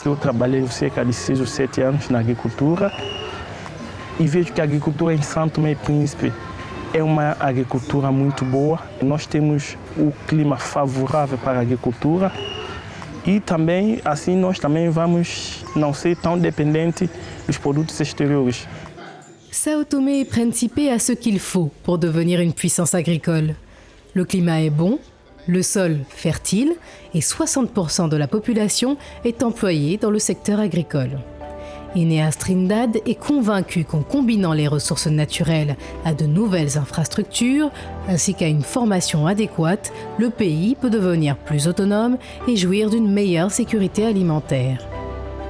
Eu trabalhei cerca de 6 ou 7 anos na agricultura e vejo que a agricultura em São Tomé e Príncipe é uma agricultura muito boa. Nós temos o clima favorável para a agricultura e também, assim, nós também vamos não ser tão dependentes dos produtos extérieurs. São Tomé et Príncipe a ce qu'il faut pour devenir une puissance agricole. Le climat est bon, le sol fertile et 60% de la population est employée dans le secteur agricole. Ineas Trindade est convaincu qu'en combinant les ressources naturelles à de nouvelles infrastructures, ainsi qu'à une formation adéquate, le pays peut devenir plus autonome et jouir d'une meilleure sécurité alimentaire.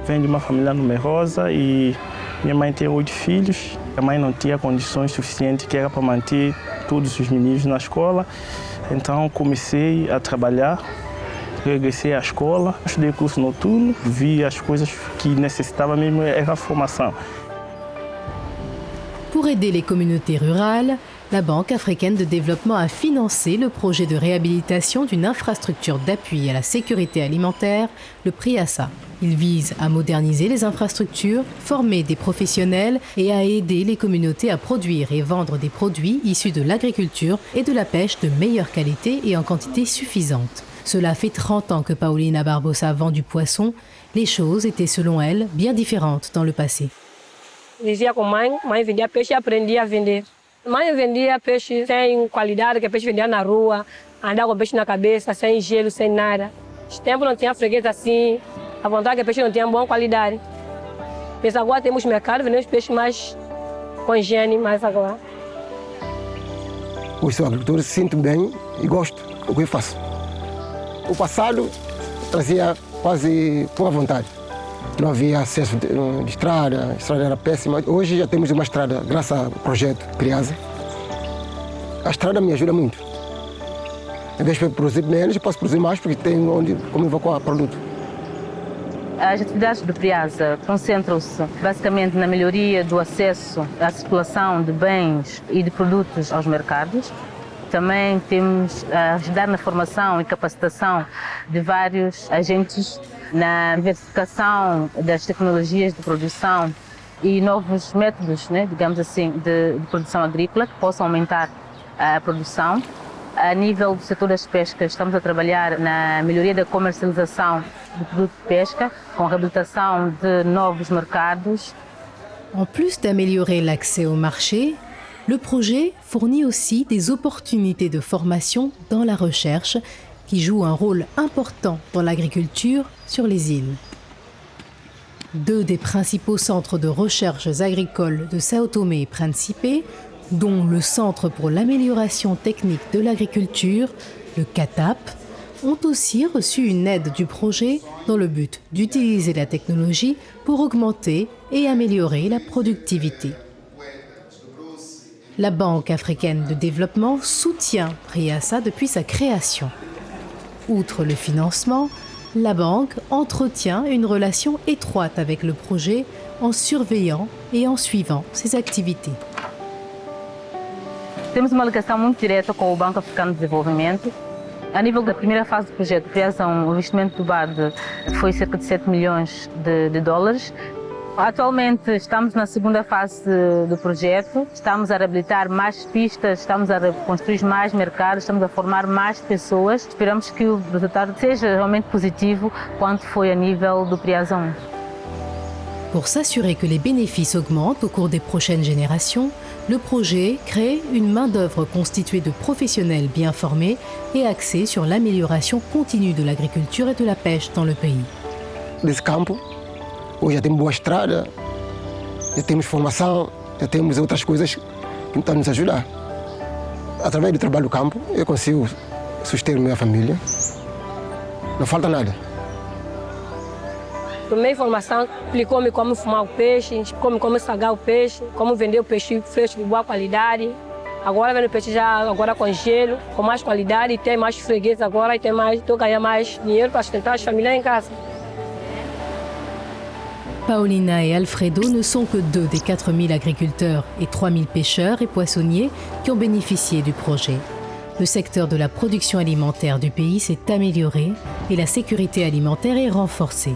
Je viens d'une famille numerosa et minha mãe tem 8 filhos. A mãe não tinha condições suficientes que era para manter todos os meninos na escola. Então comecei a trabalhar, regressei à escola, estudei curso noturno, vi as coisas que necessitava mesmo era a formação. Pour aider les communautés rurales, la Banque africaine de développement a financé le projet de réhabilitation d'une infrastructure d'appui à la sécurité alimentaire, le PRIASA. Il vise à moderniser les infrastructures, former des professionnels et à aider les communautés à produire et vendre des produits issus de l'agriculture et de la pêche de meilleure qualité et en quantité suffisante. Cela fait 30 ans que Paulina Barbosa vend du poisson. Les choses étaient selon elle bien différentes dans le passé. Dizia com mãe vendia peixe e aprendia a vender. Mãe vendia peixe sem qualidade, que peixe vendia na rua, andava com peixe na cabeça, sem gelo, sem nada. Os tempos não tinha freguês assim, a vontade que o peixe não tinha boa qualidade. Mas agora temos mercado, vendemos peixe mais com higiene, mais agora. Hoje sou agricultor, sinto bem e gosto do que eu faço. O passado trazia quase pouca vontade. Não havia acesso de estrada, a estrada era péssima. Hoje já temos uma estrada, graças ao projeto PRIASA. A estrada me ajuda muito. Em vez de produzir menos, eu posso produzir mais porque tenho onde como evacuar produto. As atividades do PRIASA concentram-se basicamente na melhoria do acesso à circulação de bens e de produtos aos mercados. Também temos a ajudar na formação e capacitação de vários agentes na diversificação das tecnologias de produção e novos métodos, digamos assim, de produção agrícola que possam aumentar a produção. A nível do setor das pescas, estamos a trabalhar na melhoria da comercialização do produto de pesca, com a reabilitação de novos mercados. En plus d'améliorer l'accès au marché, le projet fournit aussi des opportunités de formation dans la recherche qui joue un rôle important dans l'agriculture sur les îles. 2 des principaux centres de recherche agricoles de São Tomé et Príncipe, dont le Centre pour l'amélioration technique de l'agriculture, le CATAP, ont aussi reçu une aide du projet dans le but d'utiliser la technologie pour augmenter et améliorer la productivité. La Banque africaine de développement soutient PRIASA depuis sa création. Outre le financement, la banque entretient une relation étroite avec le projet en surveillant et en suivant ses activités. Temos uma ligação muito direta com o Banco Africano de Desenvolvimento. A nível da primeira fase do projeto, o investimento do BAD foi cerca de 7 milhões de dólares. Atualmente estamos na segunda fase do projeto, estamos a reabilitar mais pistas, estamos a construir mais mercados, estamos a formar mais pessoas. Esperamos que o resultado seja realmente positivo quanto foi a nível do PRIASA 1. Pour s'assurer que les bénéfices augmentent au cours des prochaines générations, le projet crée une main-d'œuvre constituée de professionnels bien formés et axée sur l'amélioration continue de l'agriculture et de la pêche dans le pays. Nesse campo, hoje já temos boa estrada, já temos formação, já temos outras coisas que estão nos ajudar. Através do trabalho do campo, eu consigo suster minha família. Não falta nada. Tomei informação, explicou-me como fumar o peixe, explicou-me como estragar o peixe, como vender o peixe fresco de boa qualidade. Agora vendo o peixe já agora com gelo, com mais qualidade, e tem mais freguês agora, e tem mais, estou ganhando mais dinheiro para sustentar as famílias em casa. Paulina et Alfredo ne sont que 2 des 4000 agriculteurs et 3000 pêcheurs et poissonniers qui ont bénéficié du projet. Le secteur de la production alimentaire du pays s'est amélioré et la sécurité alimentaire est renforcée.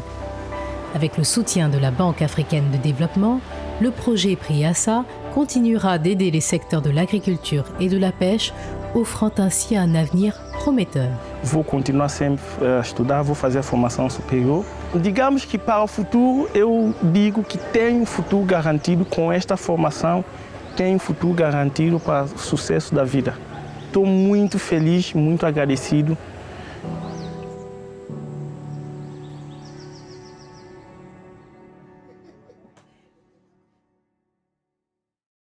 Avec le soutien de la Banque africaine de développement, le projet PRIASA continuera d'aider les secteurs de l'agriculture et de la pêche, offrant ainsi un avenir prometteur. Vou continuar sempre a estudar, vou fazer a formação superior. Digamos que para o futuro, eu digo que tenho futuro garantido com esta formação, tenho futuro garantido para o sucesso da vida. Estou muito feliz, muito agradecido